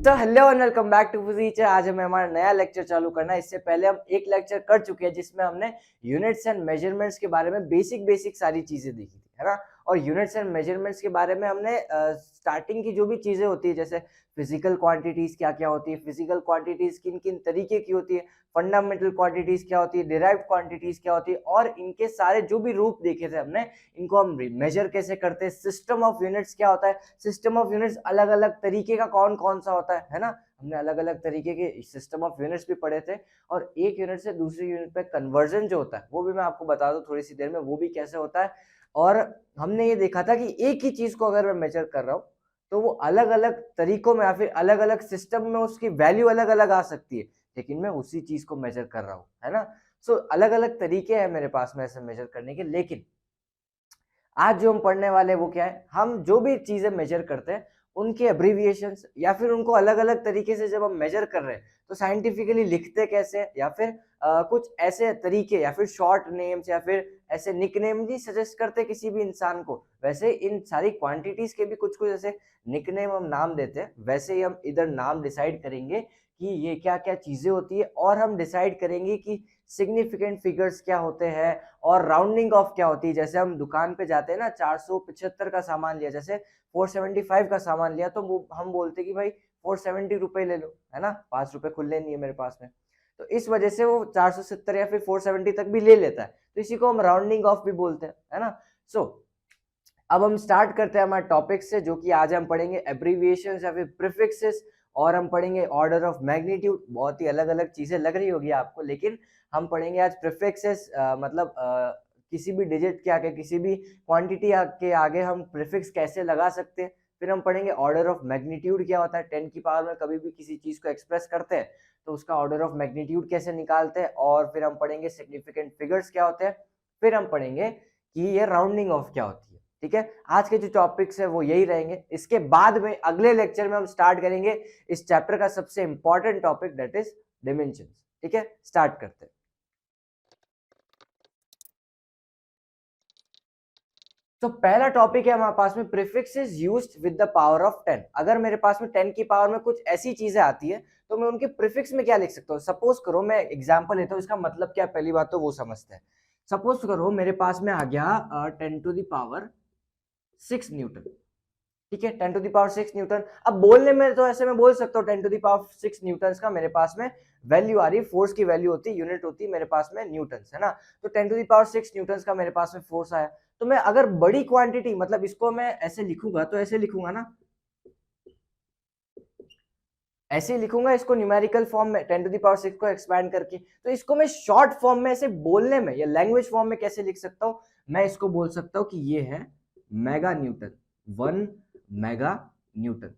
तो hello and welcome back to फुजीचर। आज हमें हमारा नया लेक्चर चालू करना है। इससे पहले हम एक लेक्चर कर चुके हैं जिसमें हमने यूनिट्स एंड मेजरमेंट्स के बारे में बेसिक सारी चीजें देखी थी, है ना। और यूनिट्स एंड मेजरमेंट्स के बारे में हमने स्टार्टिंग की जो भी चीजें होती है, जैसे फिजिकल क्वांटिटीज क्या क्या होती है, फिजिकल क्वांटिटीज किन किन तरीके की होती है, फंडामेंटल क्वांटिटीज क्या होती है, डिराइव्ड क्वांटिटीज क्या होती है, और इनके सारे जो भी रूप देखे थे हमने, इनको हम मेजर कैसे करते हैं, सिस्टम ऑफ यूनिट्स क्या होता है, सिस्टम ऑफ यूनिट्स अलग अलग तरीके का कौन कौन सा होता है ना। हमने अलग अलग तरीके के सिस्टम ऑफ यूनिट्स भी पढ़े थे। और एक यूनिट से दूसरी यूनिट पे कन्वर्जन जो होता है वो भी मैं आपको बता दूं थोड़ी सी देर में, वो भी कैसे होता है। और हमने ये देखा था कि एक ही चीज को अगर मैं मेजर कर रहा हूँ तो वो अलग अलग तरीकों में या फिर अलग अलग सिस्टम में उसकी वैल्यू अलग अलग आ सकती है, लेकिन मैं उसी चीज को मेजर कर रहा हूँ, है ना। सो अलग अलग तरीके हैं मेरे पास में ऐसे मेजर करने के। लेकिन आज जो हम पढ़ने वाले हैं वो क्या है, हम जो भी चीजें मेजर करते हैं उनके एब्रीविएशंस या फिर उनको अलग अलग तरीके से जब हम मेजर कर रहे हैं तो साइंटिफिकली लिखते कैसे हैं, या फिर कुछ ऐसे तरीके या फिर शॉर्ट नेम्स या फिर ऐसे निकनेम भी सजेस्ट करते हैं किसी भी इंसान को। वैसे इन सारी क्वांटिटीज के भी कुछ कुछ ऐसे निकनेम हम नाम देते हैं, वैसे ही हम इधर नाम डिसाइड करेंगे कि ये क्या क्या चीजें होती है, और हम डिसाइड करेंगे कि सिग्निफिकेंट फिगर्स क्या होते हैं और राउंडिंग ऑफ क्या होती है। जैसे हम दुकान पे जाते हैं ना, 475 का सामान लिया, जैसे 475 का सामान लिया, तो वो हम बोलते कि भाई 470 रुपए ले लो, है ना, 5 रुपए खुले नहीं है मेरे पास में। तो इस वजह से वो 470 या फिर 470 तक भी ले लेता है, तो इसी को हम राउंडिंग ऑफ भी बोलते हैं, है ना। सो अब हम स्टार्ट करते हैं हमारे टॉपिक से, जो कि आज हम पढ़ेंगे एब्रीविएशंस या फिर प्रीफिक्सेस, और हम पढ़ेंगे ऑर्डर ऑफ मैग्नीट्यूड। बहुत ही अलग अलग चीजें लग रही होगी आपको, लेकिन हम पढ़ेंगे आज प्रीफिक्सेस, मतलब किसी भी डिजिट के आगे, किसी भी क्वांटिटी के आगे हम प्रीफिक्स कैसे लगा सकते हैं। फिर हम पढ़ेंगे ऑर्डर ऑफ मैग्नीट्यूड क्या होता है, 10 की पावर में कभी भी किसी चीज को एक्सप्रेस करते हैं तो उसका ऑर्डर ऑफ मैग्नीट्यूड कैसे निकालते हैं। और फिर हम पढ़ेंगे सिग्निफिकेंट फिगर्स क्या होते हैं। फिर हम पढ़ेंगे कि ये राउंडिंग ऑफ क्या होती है। ठीक है, आज के जो टॉपिक्स है वो यही रहेंगे। इसके बाद में अगले लेक्चर में हम स्टार्ट करेंगे इस चैप्टर का सबसे important topic, that is dimensions. ठीक है, स्टार्ट करते हैं। तो पहला टॉपिक है हमारे पास में, prefixes used with the power of 10। अगर मेरे पास में 10 की पावर में कुछ ऐसी चीजें आती है तो मैं उनके प्रीफिक्स में क्या लिख सकता हूँ। सपोज करो, मैं एग्जांपल लेता हूँ, इसका मतलब क्या, पहली बात तो वो समझते हैं। सपोज करो मेरे पास में आ गया 10 टू द पावर 6 न्यूटन। ठीक है, 10 टू द पावर 6 न्यूटन। अब बोलने में तो ऐसे मैं बोल सकता हूँ 10 टू द पावर 6 न्यूटन का मेरे पास में वैल्यू आ रही है, फोर्स की वैल्यू होती है, यूनिट होती है मेरे पास में न्यूटन, है ना। तो 10 टू द पावर 6 न्यूटन का मेरे पास में फोर्स आया। तो मैं अगर बड़ी क्वांटिटी, मतलब इसको मैं ऐसे लिखूंगा तो ऐसे लिखूंगा ना, ऐसे ही लिखूंगा इसको न्यूमेरिकल फॉर्म में 10 टू द पावर 6 को एक्सपैंड करके। तो इसको मैं शॉर्ट फॉर्म में ऐसे बोलने में या लैंग्वेज फॉर्म में कैसे लिख सकता हूं, मैं इसको बोल सकता हूं कि ये है मेगा न्यूटन, 1 मेगा न्यूटन।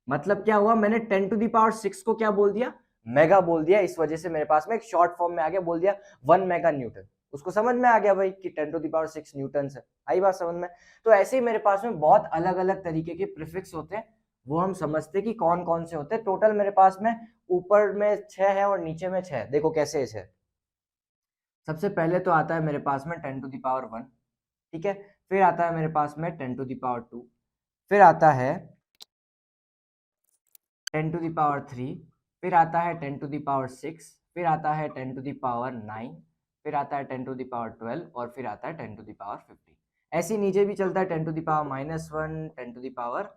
मतलब क्या हुआ, मैंने 10 टू दी पावर 6 को क्या बोल दिया, मेगा बोल दिया। इस वजह से मेरे पास में एक शॉर्ट फॉर्म में आ गया, बोल दिया 1 मेगा न्यूटन। उसको समझ में आ गया भाई कि 10 टू दी पावर 6 न्यूटन है, आई बात समझ में। तो ऐसे ही मेरे पास में बहुत अलग अलग तरीके के प्रीफिक्स होते हैं, वो हम समझते कि कौन कौन से होते हैं। टोटल मेरे पास में ऊपर में 6 है और नीचे में 6। देखो कैसे है। सबसे पहले तो आता है मेरे पास में 10 टू दी पावर 1। ठीक है, फिर आता है मेरे पास में 10 टू दी पावर 2, फिर आता है 10 टू द पावर 3, फिर आता है 10 टू द पावर 6, फिर आता है 10 टू द पावर 9, फिर आता है 10 टू द पावर 12, और फिर आता है 10 टू द पावर 15। ऐसे ही नीचे भी चलता है 10 to the power -1, 10 to the power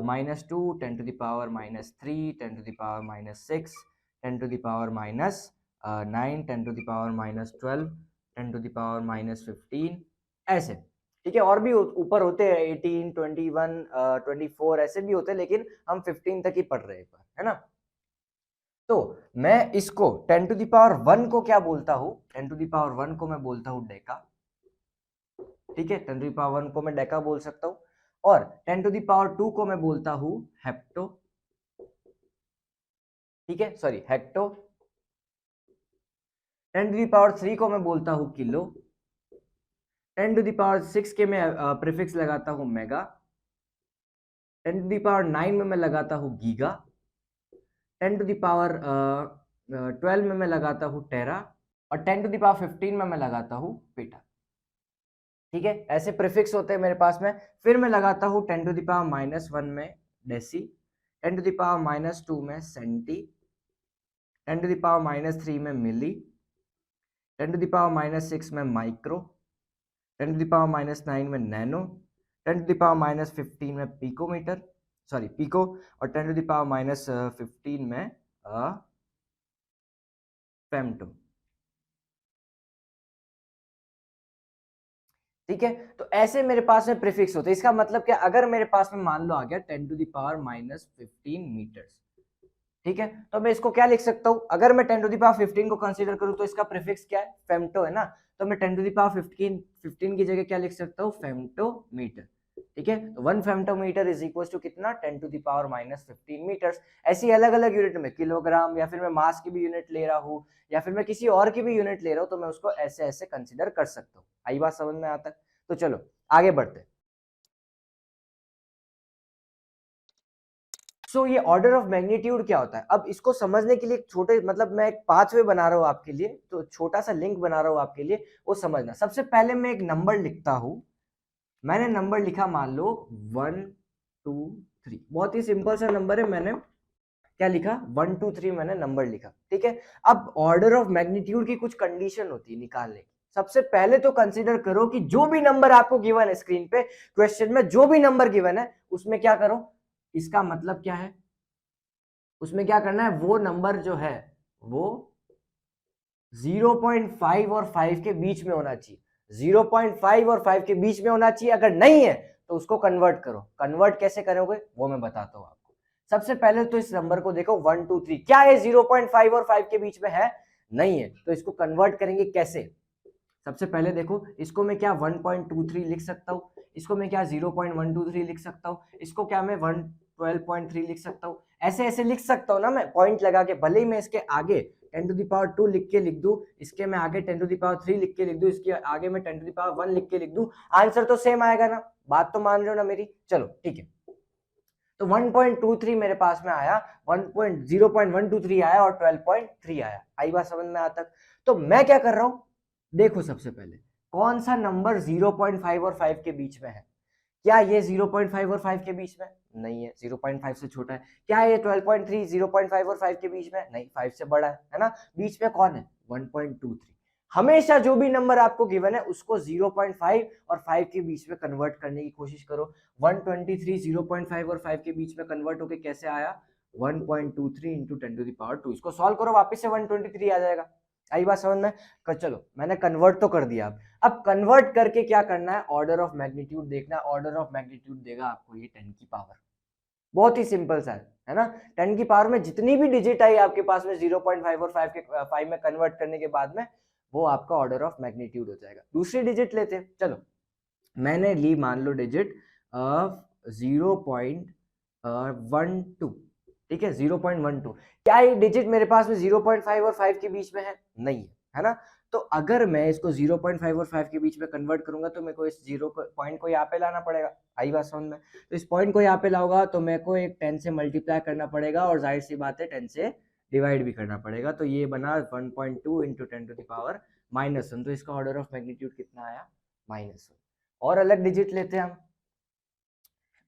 -2, 10 to the power -3, 10 to the power -6, 10 to the power -9, 10 to the power -12, 10 to the power -15, ऐसे। ठीक है, और भी ऊपर होते हैं 18, 21, 24 ऐसे भी होते हैं, लेकिन हम 15 तक ही पढ़ रहे हैं, है ना। तो मैं इसको 10 टू द पावर 1 को क्या बोलता हूं, 10 टू द पावर 1 को मैं बोलता हूं डेका। ठीक है, 10 टू द पावर 1 को मैं डेका बोल सकता हूं, और 10 टू द पावर 2 को मैं बोलता हूं हेप्टो। ठीक है, sorry, hecto. 10 to the power 3 को मैं बोलता हूं किलो। 10 टू द पावर 6 के मैं प्रीफिक्स लगाता हूं मेगा। 10 टू द पावर 9 में मैं लगाता हूं गीगा। 10 टू द पावर 12 में मैं लगाता हूं टेरा, और 10 टू द पावर 15 में मैं लगाता हूं पेटा। ठीक है, ऐसे प्रीफिक्स होते हैं मेरे पास में। फिर मैं लगाता हूं 10 टू द पावर -1 में डेसी, 10 टू द पावर -2 में सेंटी, 10 टू द पावर -3 में मिली, 10 टू द पावर -6 में माइक्रो, 10 टू द पावर -9 में नैनो, 10 टू द पावर -15 में पिकोमीटर, सॉरी पिको, और 10 टू द पावर -15 में फेम्टो। ठीक है, तो ऐसे मेरे पास में प्रीफिक्स होते हैं। इसका मतलब क्या, अगर मेरे पास में मान लो आ गया 10 टू द पावर -15 मीटर्स, ठीक है, तो मैं इसको क्या लिख सकता हूं, अगर मैं 10 टू द पावर 15 को कंसीडर करूं तो इसका प्रीफिक्स क्या है, फेम्टो है ना, तो मैं 10 टू द पावर 15 की जगह क्या लिख सकता हूं, फेम्टोमीटर। ठीक है, तो 1 फेम्टोमीटर इज इक्वल टू कितना, 10 टू द पावर -15 मीटर्स। ऐसी अलग अलग यूनिट में, किलोग्राम, या फिर मैं मास की भी यूनिट ले रहा हूं, या फिर मैं किसी और की भी यूनिट ले रहा हूं, तो मैं उसको ऐसे ऐसे कंसीडर कर सकता हूं। आई बात समझ में आता है? तो चलो आगे बढ़ते हैं। सो ये ऑर्डर ऑफ मैग्नीट्यूड क्या होता है, अब इसको समझने के लिए एक छोटे, मतलब मैं एक पाथवे बना रहा हूं आपके लिए, तो छोटा सा लिंक बना रहा हूं आपके लिए, वो समझना। सबसे पहले मैं एक नंबर लिखता हूं, मैंने नंबर लिखा मान लो 1 2 3, बहुत ही सिंपल सा नंबर है, मैंने क्या लिखा 1 2 3 मैंने नंबर लिखा। ठीक है, अब ऑर्डर ऑफ मैग्नीट्यूड की कुछ कंडीशन होती है निकालने की। सबसे पहले तो कंसीडर करो कि जो भी नंबर आपको गिवन है स्क्रीन पे, क्वेश्चन में जो भी नंबर गिवन है, उसमें क्या करो, इसका मतलब क्या है, उसमें क्या करना है, वो नंबर जो है वो 0.5 और 5 के बीच में होना चाहिए। 0.5 और 5 के बीच में होना चाहिए, अगर नहीं है तो उसको कन्वर्ट करो। कन्वर्ट कैसे करोगे वो मैं बताता हूं आपको। सबसे पहले तो इस नंबर को देखो 1 2 3, क्या है 0.5 और 5 के बीच में है, नहीं है, तो इसको कन्वर्ट करेंगे कैसे। सबसे पहले देखो, इसको मैं क्या 1.23 लिख सकता हूँ, इसको मैं क्या 0.123 लिख सकता हूँ, इसको क्या मैं 112.3 लिख सकता हूँ, ऐसे ऐसे लिख सकता हूँ ना मैं, पॉइंट लगा के। भले ही मैं इसके आगे 10 टू द पावर 2 लिख के लिख दूं, इसके मैं आगे 10 टू द पावर 3 लिख के लिख दूं, इसके आगे मैं 10 टू द पावर 1 लिख के लिख दूं, आंसर तो सेम आएगा ना। बात तो मान रहे हो ना मेरी? चलो ठीक है, तो 1.23 मेरे पास में आया, 0.123 आया और 12.3 आया। आई बात समझ में आता? तो मैं क्या कर रहा हूं, देखो सबसे पहले कौन सा नंबर 0.5 और 5 के बीच में है। क्या ये 0.5 और 5 के बीच में? नहीं है, 0.5 से छोटा है। क्या ये 12.3 0.5 और 5 के बीच में? नहीं, 5 से बड़ा है ना। बीच में कौन है? 1.23। हमेशा जो भी नंबर आपको गिवन है उसको 0.5 और 5 के बीच में कन्वर्ट करने की कोशिश करो। 123 0.5 और 5 के बीच में कन्वर्ट होके कैसे आया? 1.23 इंटू 10 टू द पावर 2। इसको सॉल्व करो, वापस से 123 आ जाएगा। आई बात समझ में? चलो मैंने कन्वर्ट तो कर दिया। अब कन्वर्ट करके क्या करना है, ऑर्डर ऑफ मैग्नीट्यूड देखना है। ऑर्डर ऑफ मैग्नीट्यूड देगा आपको ये 10 की पावर, बहुत ही सिंपल सा है ना। 10 की पावर में जितनी भी डिजिट आई आपके पास में 0.5 और 5 में कन्वर्ट करने के बाद में, वो आपका ऑर्डर ऑफ मैग्नीट्यूड हो जाएगा। दूसरी डिजिट लेते हैं, चलो मैंने ली मान लो डिजिट 0.12, ठीक है 0.12। क्या ये डिजिट मेरे पास में 0.5 और 5 के बीच में है? नहीं है ना। तो अगर मैं इसको 0.5 और 5 के बीच में कन्वर्ट करूंगा तो मेरे को इस पॉइंट को यहाँ पे लाना पड़ेगा। आई बात समझ में? तो इस पॉइंट को यहाँ पे लाऊंगा तो मेरे को एक 10 से मल्टीप्लाई करना पड़ेगा, और जाहिर सी बात है 10 से डिवाइड भी करना पड़ेगा। तो ये बना 1.2 इंटू 10 टू द पावर -1। तो इसका ऑर्डर ऑफ मैग्नीट्यूड कितना आया? -1। और अलग डिजिट लेते हैं हम,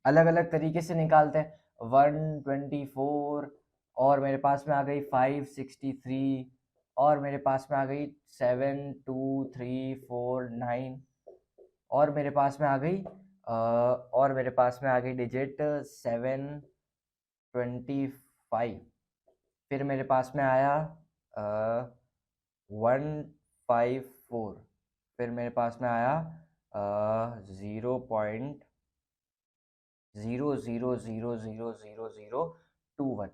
अलग अलग तरीके से निकालते हैं। 124, और मेरे पास में आ गई 563, और मेरे पास में आ गई 72349, और मेरे पास में आ गई और मेरे पास में आ गई डिजिट 725। फिर मेरे पास में आया 154। फिर मेरे पास में आया 0.00000021।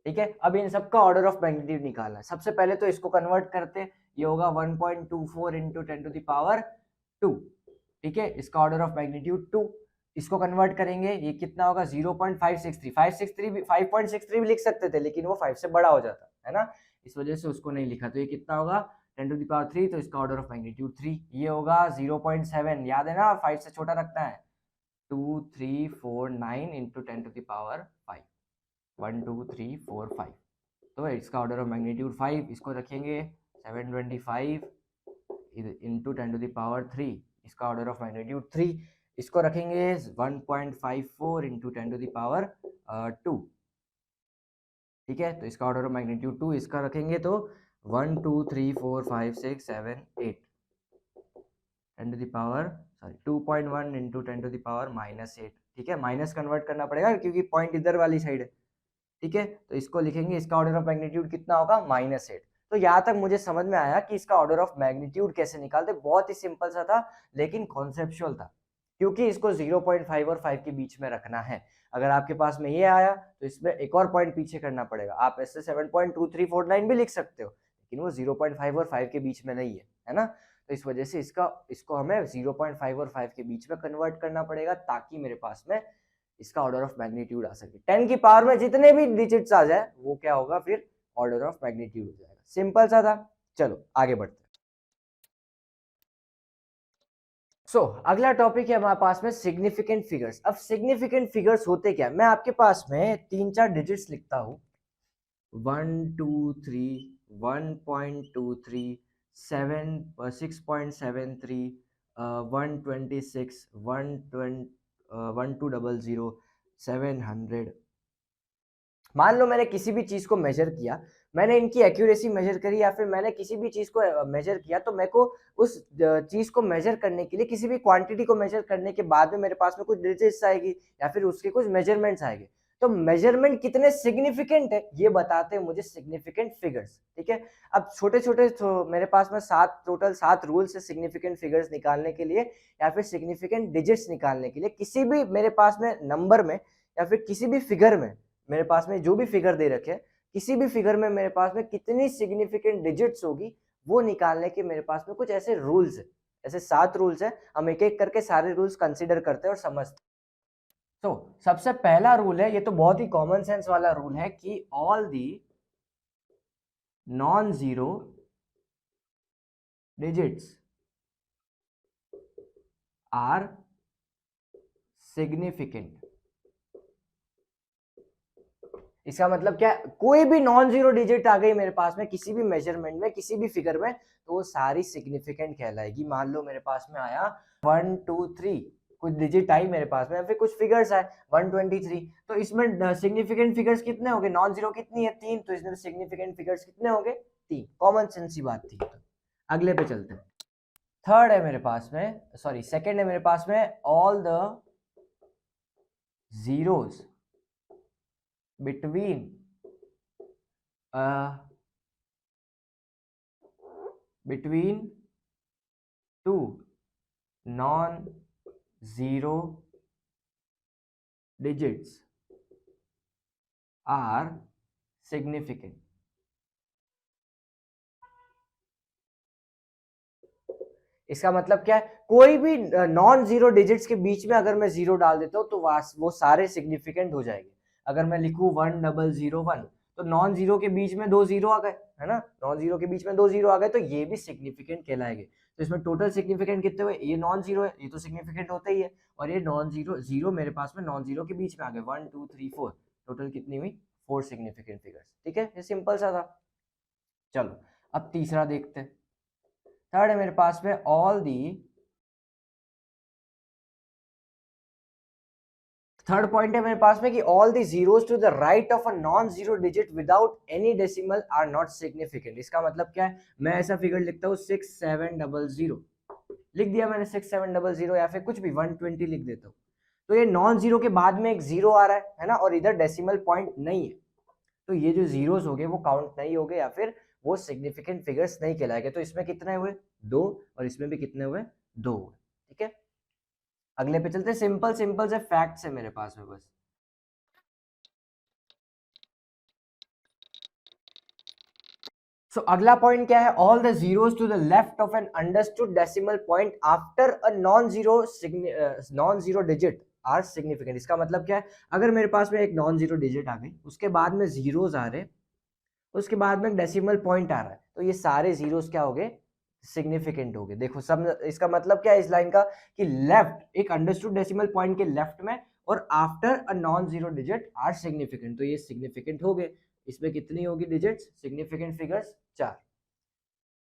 ठीक है, अब इन सबका ऑर्डर ऑफ मैग्नीट्यूड निकालना है। सबसे पहले तो इसको कन्वर्ट करते हैं, ये होगा 1.24 इंटू 10 टू द पावर 2। ठीक है, इसका ऑर्डर ऑफ मैग्नीट्यूड 2। इसको कन्वर्ट करेंगे, ये कितना होगा 0.563। 563 भी लिख सकते थे, लेकिन वो 5 से बड़ा हो जाता है ना, इस वजह से उसको नहीं लिखा। तो ये कितना होगा 10 टू द पावर 3, तो इसका ऑर्डर ऑफ मैग्नीट्यूड 3। ये होगा 0.7, याद है ना 5 से छोटा रखता है। 2349 इंटू 10 टू द पावर 5, 1 2 3 4 5। तो इसका ऑर्डर ऑफ मैग्नीट्यूड 5। इसको रखेंगे 725 इंटू 10 टू द पावर 3, इसका ऑर्डर ऑफ मैग्नीट्यूड 3। इसको रखेंगे 1.54 इंटू 10 टू द पावर 2, ठीक है, तो इसका ऑर्डर ऑफ मैग्नीट्यूड 2, इसका रखेंगे तो 1 2 3 4 5 6 7 8 10 to the power 2.1 into 10 to the power -8। ठीक है, माइनस कन्वर्ट करना पड़ेगा क्योंकि पॉइंट इधर वाली साइड है। ठीक है, तो इसको लिखेंगे, इसका ऑर्डर ऑफ मैग्नीट्यूड कितना होगा -8। तो यहाँ तक मुझे समझ में आया कि इसका ऑर्डर ऑफ मैग्नीट्यूड कैसे निकालते। बहुत ही सिंपल सा था लेकिन कॉन्सेप्चुअल था, क्योंकि इसको 0.5 और 5 के बीच में रखना है। अगर आपके पास में ये आया तो इसमें एक और पॉइंट पीछे करना पड़ेगा। आप ऐसे 7.2349 भी लिख सकते हो, लेकिन वो 0.5 और 5 के बीच में नहीं है ना। तो इस वजह से इसको हमें 0.5 और 5 के बीच में कन्वर्ट करना पड़ेगा, ताकि मेरे पास में इसका ऑर्डर ऑफ मैग्नीट्यूड आ सके। 10 की पावर में जितने भी डिजिट्स आ जाए वो क्या होगा, फिर ऑर्डर ऑफ मैग्नीट्यूड हो जाएगा। सिंपल सा था। चलो आगे बढ़ते हैं। अगला टॉपिक है हमारे पास में सिग्निफिकेंट फिगर्स। अब सिग्निफिकेंट फिगर्स होते क्या, मैं आपके पास में 3-4 डिजिट्स लिखता हूँ, 1 2 3 1.23 7 6.73 126 1200 700। मान लो मैंने किसी भी चीज को मेजर किया, मैंने इनकी एक्यूरेसी मेजर करी, या फिर मैंने किसी भी चीज को मेजर किया, तो मेरे को उस चीज को मेजर करने के लिए, किसी भी क्वांटिटी को मेजर करने के बाद में मेरे पास में कुछ डिजिट्स आएगी या फिर उसके कुछ मेजरमेंट्स आएंगे। तो मेजरमेंट कितने सिग्निफिकेंट है ये बताते हैं मुझे सिग्निफिकेंट फिगर्स। ठीक है, अब छोटे छोटे मेरे पास में टोटल 7 रूल्स है सिग्निफिकेंट फिगर्स निकालने के लिए, या फिर सिग्निफिकेंट डिजिट्स निकालने के लिए। किसी भी मेरे पास में नंबर में या फिर किसी भी फिगर में, मेरे पास में जो भी फिगर दे रखे हैं, किसी भी फिगर में मेरे पास में कितनी सिग्निफिकेंट डिजिट्स होगी वो निकालने के मेरे पास में कुछ ऐसे रूल्स है। ऐसे 7 रूल्स है, हम एक एक करके सारे रूल्स कंसीडर करते हैं और समझते हैं। सबसे पहला रूल है, ये तो बहुत ही कॉमन सेंस वाला रूल है कि all the non zero digits are significant. इसका मतलब क्या है, कोई भी नॉन जीरो डिजिट आ गई मेरे पास में किसी भी मेजरमेंट में, किसी भी फिगर में, तो वो सारी सिग्निफिकेंट कहलाएगी। मान लो मेरे पास में आया 1 2 3, कुछ डिजिट आई मेरे पास में, फिर कुछ फिगर्स आए 123, तो इसमें सिग्निफिकेंट फिगर्स कितने होंगे, नॉन जीरो कितनी है 3, तो इसमें सिग्निफिकेंट फिगर्स कितने होंगे 3। कॉमन सेंस की बात थी। तो अगले पे चलते हैं। थर्ड है मेरे पास में, सॉरी सेकंड है मेरे पास में, all the zeros between two non-zero digits are significant। इसका मतलब क्या है, कोई भी नॉन जीरो डिजिट्स के बीच में अगर मैं जीरो डाल देता हूं तो वो सारे सिग्निफिकेंट हो जाएंगे। अगर मैं लिखूं 1001, तो नॉन जीरो के बीच में 2 जीरो आ गए, है ना, नॉन जीरो के बीच में 2 जीरो आ गए, तो ये भी सिग्निफिकेंट कहलाएंगे। तो इसमें टोटल सिग्निफिकेंट कितने हुए, ये नॉन जीरो है, ये तो सिग्निफिकेंट होता ही है, और ये नॉन जीरो जीरो मेरे पास में नॉन जीरो के बीच में आ गए, 1 2 3 4, टोटल कितनी हुई 4 सिग्निफिकेंट फिगर्स। ठीक है, ये सिंपल सा था। चलो अब तीसरा देखते हैं। थर्ड है मेरे पास में, ऑल दी, थर्ड पॉइंट है मेरे पास में कि all the zeros to the right of a non zero digit without any decimal are not significant. इसका मतलब क्या है, मैं ऐसा फिगर लिखता हूँ 6700, लिख दिया मैंने 6700, या फिर कुछ भी 120 लिख देता हूँ, तो ये नॉन जीरो के बाद में एक जीरो आ रहा है ना, और इधर डेसिमल पॉइंट नहीं है, तो ये जो जीरोस हो गए वो काउंट नहीं हो गए, या फिर वो सिग्निफिकेंट फिगर्स नहीं कहलाएंगे। तो इसमें कितने हुए 2, और इसमें भी कितने हुए 2 हुए। ठीक है, अगले पे चलते हैं। सिंपल सिंपल से फैक्ट्स है मेरे पास में बस। अगला पॉइंट क्या है, all the zeros to the left of an understood decimal point after a non zero digit are significant. इसका मतलब क्या है, अगर मेरे पास में एक नॉन जीरो डिजिट आ गई, उसके बाद में जीरोस आ रहे, उसके बाद में एक डेसिमल पॉइंट आ रहा है, तो ये सारे जीरोस क्या हो गए, सिग्निफिकेंट हो गए। देखो सब, इसका मतलब क्या है इस लाइन का, कि लेफ्ट एक अंडरस्टूड डेसिमल पॉइंट के लेफ्ट में और after a non zero digit are significant, तो ये सिग्निफिकेंट हो गए। इसमें कितनी होगी डिजिट्स, सिग्निफिकेंट फिगर्स 4।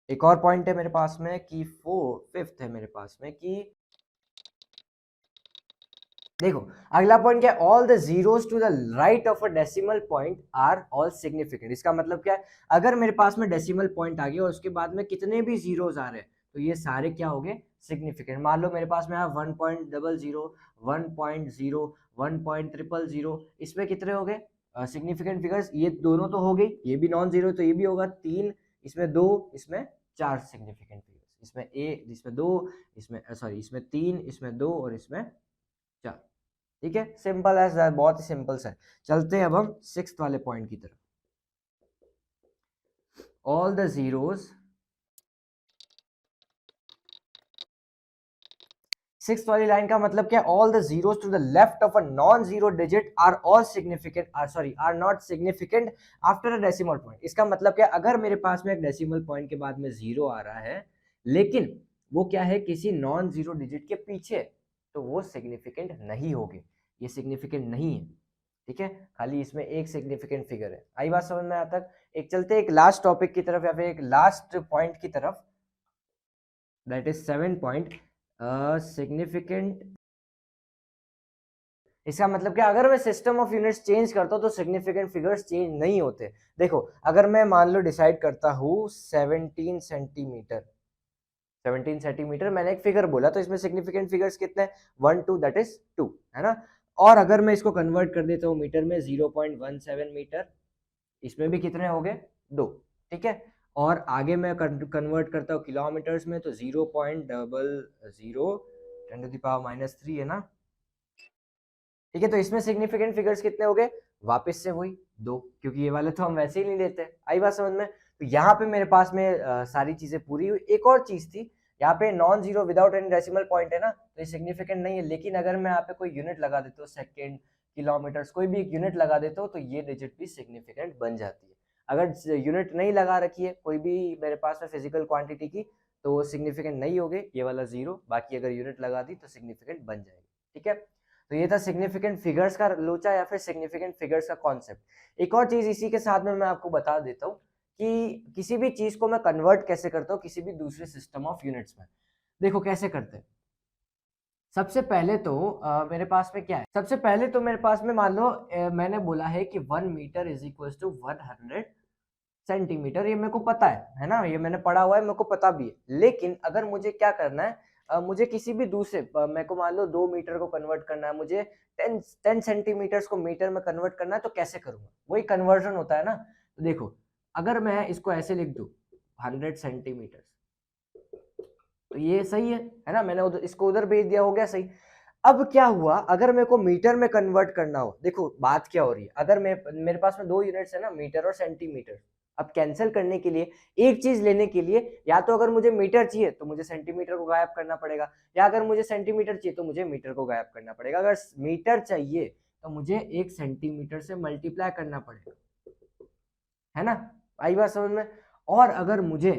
एक और पॉइंट है मेरे पास में कि फिफ्थ है मेरे पास में कि देखो अगला पॉइंट क्या है, all the zeros to the right of a decimal point are all significant. इसका मतलब क्या है, अगर मेरे पास में डेसिमल पॉइंट आ गया और उसके बाद में कितने भी जीरोस आ रहे हैं तो ये सारे क्या हो गए, सिग्निफिकेंट। मान लो मेरे पास में है 1.00, 1.0, 1.000, इसमें कितने हो गए सिग्निफिकेंट फिगर्स, ये दोनों तो हो गई, ये भी नॉन जीरो तो ये भी होगा, 3, इसमें 2, इसमें 4 सिग्निफिकेंट फिगर्स, इसमें इसमें 2, इसमें सॉरी इसमें 3, इसमें 2 और इसमें 4। ठीक है, सिंपल है, बहुत ही सिंपल सा है। चलते हैं अब हम सिक्स्थ वाले पॉइंट की तरफ। ऑल द जीरोस, सिक्स्थ वाली लाइन का मतलब क्या, all the zeros to the left of a non zero digit are all significant, are not significant after a decimal point. इसका मतलब क्या, अगर मेरे पास में एक डेसिमल पॉइंट के बाद में जीरो आ रहा है लेकिन वो क्या है किसी नॉन जीरो डिजिट के पीछे, तो वो सिग्निफिकेंट नहीं होगी, ये सिग्निफिकेंट नहीं है। ठीक है, खाली इसमें एक सिग्निफिकेंट फिगर है। आई बात समझ में आता तक? एक चलते एक लास्ट टॉपिक की तरफ या फिर एक लास्ट पॉइंट की तरफ, दैट इज 7 पॉइंट सिग्निफिकेंट। इसका मतलब क्या, अगर मैं सिस्टम ऑफ यूनिट्स चेंज करता हूं तो सिग्निफिकेंट फिगर्स चेंज नहीं होते। देखो अगर मैं मान लो डिसाइड करता हूं 17 सेंटीमीटर, 17 सेंटीमीटर मैंने एक फिगर बोला, तो इसमें सिग्निफिकेंट फिगर्स कितने हैं, 1 2, दैट इज 2, है ना। और अगर मैं इसको कन्वर्ट कर देता हूँ मीटर में, 0.17 मीटर, इसमें भी कितने हो गए, 2। ठीक है, और आगे मैं कन्वर्ट करता हूँ किलोमीटर्स में, तो 0.0010⁻³ है ना। ठीक है, तो इसमें सिग्निफिकेंट फिगर्स कितने हो गए, वापस से वही 2, क्योंकि ये वाले तो हम वैसे ही नहीं लेते। आई बात समझ में? तो यहाँ पे मेरे पास में सारी चीजें पूरी हुई। एक और चीज थी, यहाँ पे non zero without any decimal point है ना, तो ये सिग्निफिकेंट नहीं है, लेकिन अगर मैं यहाँ पे कोई यूनिट लगा देता हूँ, सेकेंड, किलोमीटर्स, कोई भी एक यूनिट लगा देता हूँ, तो ये डिजिट भी सिग्निफिकेंट बन जाती है। अगर यूनिट नहीं लगा रखी है कोई भी मेरे पास में फिजिकल क्वांटिटी की, तो वो सिग्निफिकेंट नहीं होगी, ये वाला 0, बाकी अगर यूनिट लगा दी तो सिग्निफिकेंट बन जाएगी। ठीक है, तो ये था सिग्निफिकेंट फिगर्स का लोचा या फिर सिग्निफिकेंट फिगर्स का कॉन्सेप्ट। एक और चीज इसी के साथ में मैं आपको बता देता हूँ कि किसी भी चीज को मैं कन्वर्ट कैसे करता हूँ किसी भी दूसरे सिस्टम ऑफ यूनिट्स में। देखो कैसे करते हैं। सबसे पहले तो मेरे पास में क्या है, सबसे पहले तो मेरे पास में मान लो मैंने बोला है कि 1 metre is equal to 100 centimetre, ये मेरे को पता है ना, ये मैंने पढ़ा हुआ है, मेरे को पता भी है। लेकिन अगर मुझे क्या करना है, मुझे किसी भी दूसरे मेरे को मान लो 2 मीटर को कन्वर्ट करना है, मुझे 10 सेंटीमीटर्स को मीटर में कन्वर्ट करना है, तो कैसे करूंगा, वही कन्वर्जन होता है ना। तो देखो अगर मैं इसको ऐसे लिख दूं 100 सेंटीमीटर, तो ये सही है ना, मैंने इसको उधर भेज दिया, हो गया सही। अब क्या हुआ, अगर मेरे को मीटर में कन्वर्ट करना हो, देखो बात क्या हो रही है, अगर मेरे पास में 2 यूनिट्स है ना, मीटर और सेंटीमीटर। अब कैंसिल करने के लिए, एक चीज लेने के लिए, या तो अगर मुझे मीटर चाहिए तो मुझे सेंटीमीटर को गायब करना पड़ेगा, या अगर मुझे सेंटीमीटर चाहिए तो मुझे मीटर को गायब करना पड़ेगा। अगर मीटर चाहिए तो मुझे 1 सेंटीमीटर से मल्टीप्लाई करना पड़ेगा, है ना। आई बात समझ में? और अगर मुझे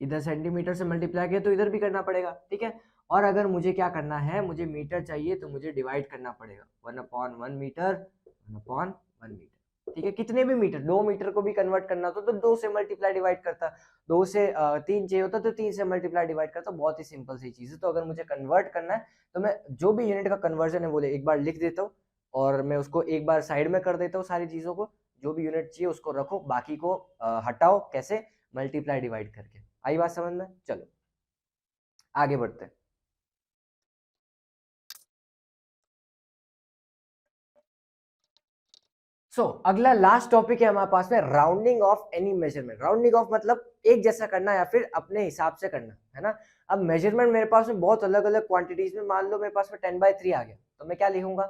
इधर सेंटीमीटर से मल्टीप्लाई किया तो इधर भी करना पड़ेगा। ठीक है, और अगर मुझे क्या करना है, मुझे मीटर चाहिए तो मुझे डिवाइड करना पड़ेगा, 1/1 मीटर, 1/1 मीटर। ठीक है, कितने भी मीटर, 2 मीटर को भी कन्वर्ट करना तो 2 से मल्टीप्लाई डिवाइड करता, 2 से 3 चाहिए होता तो 3 से मल्टीप्लाई डिवाइड करता। बहुत ही सिंपल सी चीज है। तो अगर मुझे कन्वर्ट करना है तो मैं जो भी यूनिट का कन्वर्जन है वो एक बार लिख देता हूँ, और मैं उसको एक बार साइड में कर देता हूँ, सारी चीजों को, जो भी यूनिट चाहिए उसको रखो, बाकी को हटाओ, कैसे, मल्टीप्लाई डिवाइड करके। आई बात समझ में? चलो आगे बढ़ते हैं। अगला लास्ट टॉपिक है हमारे पास में, rounding off any measurement. Rounding off मतलब एक जैसा करना या फिर अपने हिसाब से करना, है ना। अब मेजरमेंट मेरे पास में बहुत अलग अलग क्वांटिटीज में, मान लो मेरे पास में 10/3 आ गया, तो मैं क्या लिखूंगा,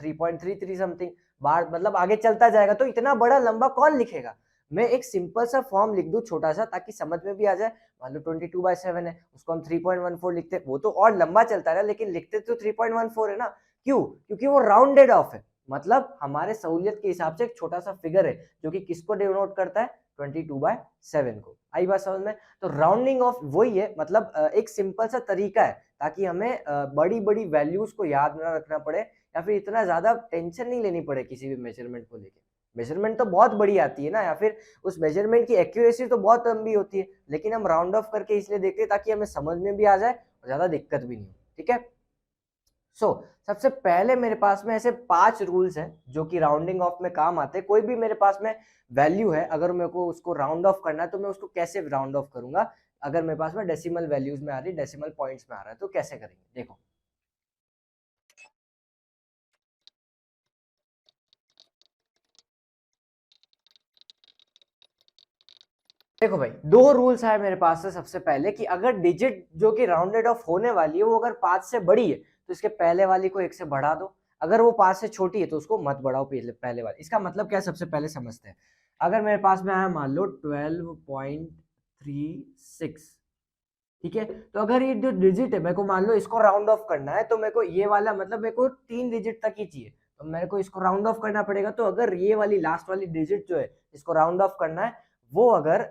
3.33 समथिंग बार, मतलब आगे चलता जाएगा। तो इतना बड़ा लंबा कौन लिखेगा, मैं एक सिंपल सा फॉर्म लिख दूं छोटा सा, ताकि समझ में भी आ जाए। मान लो 22/7 है, उसको हम 3.14 लिखते, वो तो और लंबा चलता है ना, लेकिन लिखते तो 3.14 है ना। क्यों? क्योंकि वो राउंडेड ऑफ है, मतलब हमारे सहूलियत के हिसाब से एक छोटा सा फिगर है जो कि किसको डिनोट करता है, 22/7 को। आई बात समझ में? तो राउंडिंग ऑफ वही है, मतलब एक सिंपल सा तरीका है, ताकि हमें बड़ी बड़ी वैल्यूज को याद ना रखना पड़े, या फिर इतना ज्यादा टेंशन नहीं लेनी पड़े किसी भी मेजरमेंट को लेके। मेजरमेंट तो बहुत बड़ी आती है ना, या फिर उस मेजरमेंट की एक्यूरेसी तो बहुत लंबी होती है, लेकिन हम राउंड ऑफ करके इसलिए देखते हैं ताकि हमें समझ में भी आ जाए और ज्यादा दिक्कत भी नहीं हो। ठीक है, सबसे पहले मेरे पास में ऐसे 5 रूल्स हैं जो कि राउंडिंग ऑफ में काम आते हैं। कोई भी मेरे पास में वैल्यू है, अगर मेरे को उसको राउंड ऑफ करना है तो मैं उसको कैसे राउंड ऑफ करूंगा, अगर मेरे पास में डेसिमल वैल्यूज में आ रही, डेसिमल पॉइंट्स में आ रहा है, तो कैसे करेंगे देखो। देखो भाई, दो रूल्स है मेरे पास से। सबसे पहले कि अगर डिजिट जो कि राउंडेड ऑफ होने वाली है वो अगर 5 से बड़ी है तो इसके पहले वाली को 1 से बढ़ा दो, अगर वो 5 से छोटी है तो उसको मत बढ़ाओ पहले वाली। इसका मतलब क्या है सबसे पहले समझते हैं। अगर मेरे पास में आया मान लो 12.36, ठीक है, तो अगर ये जो डिजिट है मेरे को मान लो इसको राउंड ऑफ करना है तो मेरे को ये वाला मतलब मेरे को 3 डिजिट तक ही चाहिए, तो मेरे को इसको राउंड ऑफ करना पड़ेगा। तो अगर ये वाली लास्ट वाली डिजिट जो है इसको राउंड ऑफ करना है वो अगर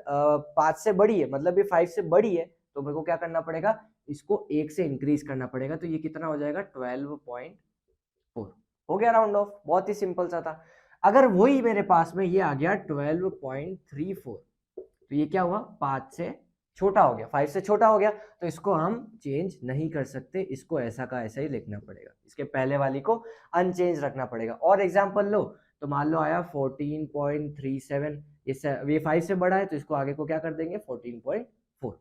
5 से बड़ी है, मतलब ये 5 से बड़ी है, तो मेरे को क्या करना पड़ेगा, इसको 1 से इंक्रीज करना पड़ेगा। तो ये कितना हो जाएगा 12.4, हो गया राउंड ऑफ। बहुत ही सिंपल सा था। अगर वही मेरे पास में ये आ गया 12.34, तो ये क्या हुआ, 5 से छोटा हो गया, 5 से छोटा हो गया, तो इसको हम चेंज नहीं कर सकते, इसको ऐसा का ऐसा ही लिखना पड़ेगा, इसके पहले वाली को अनचेंज रखना पड़ेगा। और एग्जांपल लो तो मान लो आया 14.37, ये 5 से बड़ा है तो इसको आगे को क्या कर देंगे 14.4।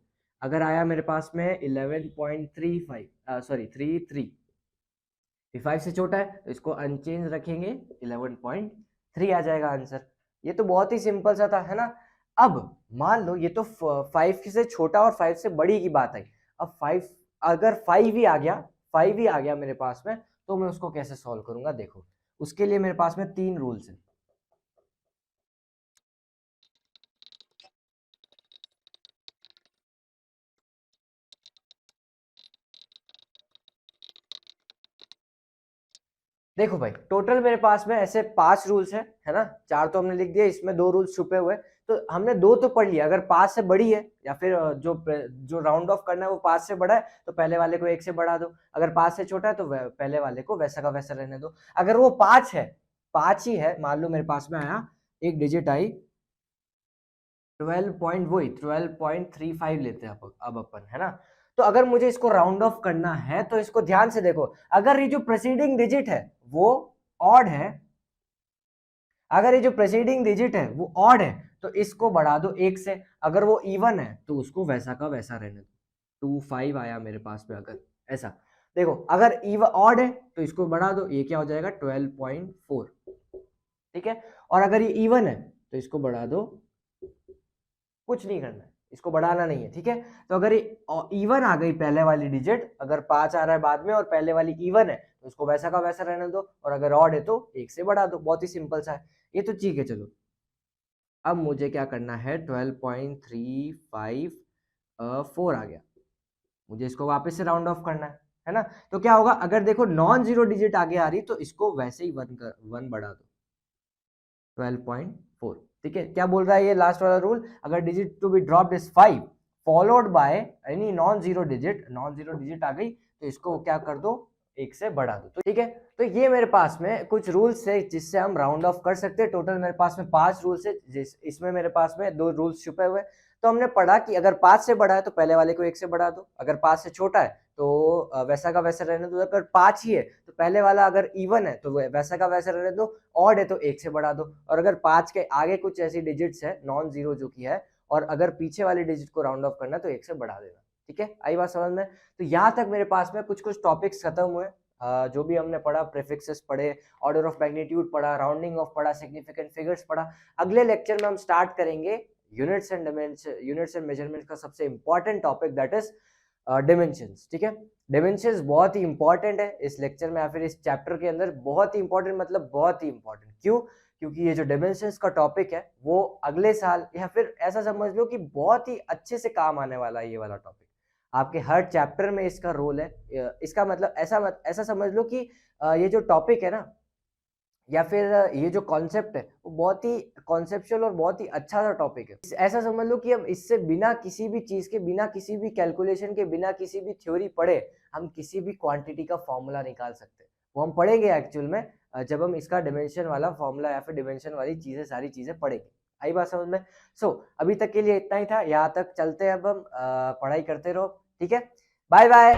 अगर आया मेरे पास में 11.35 सॉरी 33, ये 5 से छोटा है तो इसको अनचेंज रखेंगे, 11.3 आ जाएगा आंसर। ये तो बहुत ही सिंपल सा था, है ना। अब मान लो ये तो 5 से छोटा और 5 से बड़ी की बात आई। अब 5, अगर 5 ही आ गया, 5 ही आ गया मेरे पास में, तो मैं उसको कैसे सॉल्व करूंगा देखो। उसके लिए मेरे पास में 3 रूल्स हैं। देखो भाई, टोटल मेरे पास में ऐसे 5 रूल्स है ना। 4 तो हमने लिख दिए, इसमें 2 रूल्स छुपे हुए, तो हमने 2 तो पढ़ लिया। अगर 5 से बड़ी है या फिर जो राउंड ऑफ करना है वो 5 से बड़ा है तो पहले वाले को 1 से बढ़ा दो, अगर 5 से छोटा है तो पहले वाले को वैसा का वैसा रहने दो। अगर वो 5 है, 5 ही है, मान लो मेरे पास में आया एक डिजिट आई 12.35 लेते हैं अब अपन, है ना। तो अगर मुझे इसको राउंड ऑफ करना है तो इसको ध्यान से देखो, अगर ये जो प्रेसीडिंग डिजिट है वो ऑड है, अगर ये जो प्रेसीडिंग डिजिट है वो ऑड है तो इसको बढ़ा दो 1 से, अगर वो इवन है तो उसको वैसा का वैसा रहने दो। 25 आया मेरे पास में, अगर ऐसा देखो, अगर इवन ऑड है तो इसको बढ़ा दो, ये क्या हो जाएगा 12.4, ठीक है। और अगर ये इवन है तो इसको बढ़ा दो, कुछ नहीं करना है, इसको बढ़ाना नहीं है, ठीक है। तो अगर ये इवन आ गई पहले वाली डिजिट, अगर 5 आ रहा है बाद में और पहले वाली इवन है तो उसको वैसा का वैसा रहने दो, और अगर ऑड है तो 1 से बढ़ा दो। बहुत ही सिंपल सा है ये तो, ठीक है। चलो अब मुझे क्या करना है, 12.354 आ गया, मुझे इसको वापस से राउंड ऑफ करना है ना। तो क्या होगा, अगर देखो नॉन जीरो डिजिट आगे आ रही तो इसको वैसे ही 1 बढ़ा दो, 12.4, ठीक है। क्या बोल रहा है ये लास्ट वाला रूल, अगर digit to be dropped is 5 followed by any non zero digit, non zero digit आ गई तो इसको क्या कर दो, 1 से बढ़ा दो, तो ठीक है। तो ये मेरे पास में कुछ रूल्स है जिससे हम राउंड ऑफ कर सकते हैं। टोटल मेरे पास में 5 रूल्स है, इसमें मेरे पास में 2 रूल्स छुपे हुए। तो हमने पढ़ा कि अगर 5 से बड़ा है तो पहले वाले को 1 से बढ़ा दो, अगर 5 से छोटा है तो वैसा का वैसा रहने दो, अगर 5 ही है तो पहले वाला अगर इवन है तो वैसा का वैसा रहने दो, ऑड है तो 1 से बढ़ा दो, और अगर 5 के आगे कुछ ऐसी डिजिट्स है नॉन जीरो जो की है और अगर पीछे वाली डिजिट को राउंड ऑफ करना है तो 1 से बढ़ा देना, ठीक है। आई बात समझ में। तो यहाँ तक मेरे पास में कुछ कुछ टॉपिक्स खत्म हुए। जो भी हमने पढ़ा, प्रीफिक्सेस पढ़े, ऑर्डर ऑफ मैग्नीट्यूड पढ़ा, राउंडिंग ऑफ पढ़ा, सिग्निफिकेंट फिगर्स पढ़ा। अगले लेक्चर में हम स्टार्ट करेंगे units and dimension, units and measurement का सबसे important topic, that is dimensions, ठीक है। डिमेंशंस बहुत ही इंपॉर्टेंट है इस लेक्चर में या फिर इस चैप्टर के अंदर, बहुत ही इंपॉर्टेंट, मतलब बहुत ही इंपॉर्टेंट। क्यों? क्योंकि ये जो डिमेंशंस का टॉपिक है वो अगले साल या फिर ऐसा समझ लो कि बहुत ही अच्छे से काम आने वाला है। ये वाला टॉपिक आपके हर चैप्टर में इसका रोल है। इसका मतलब ऐसा समझ लो कि ये जो टॉपिक है ना या फिर ये जो कॉन्सेप्ट है वो बहुत ही कॉन्सेप्चुअल और बहुत ही अच्छा सा टॉपिक है। ऐसा समझ लो कि हम इससे बिना किसी भी चीज के, बिना किसी भी कैलकुलेशन के, बिना किसी भी थ्योरी पढ़े हम किसी भी क्वांटिटी का फॉर्मूला निकाल सकते हैं। वो हम पढ़ेंगे एक्चुअल में जब हम इसका डिमेंशन वाला फॉर्मूला या फिर डिमेंशन वाली चीजें, सारी चीजें पढ़ेंगे। आई बात समझ में। अभी तक के लिए इतना ही था, यहाँ तक चलते हैं अब हम, पढ़ाई करते रहो, ठीक है। Bye bye.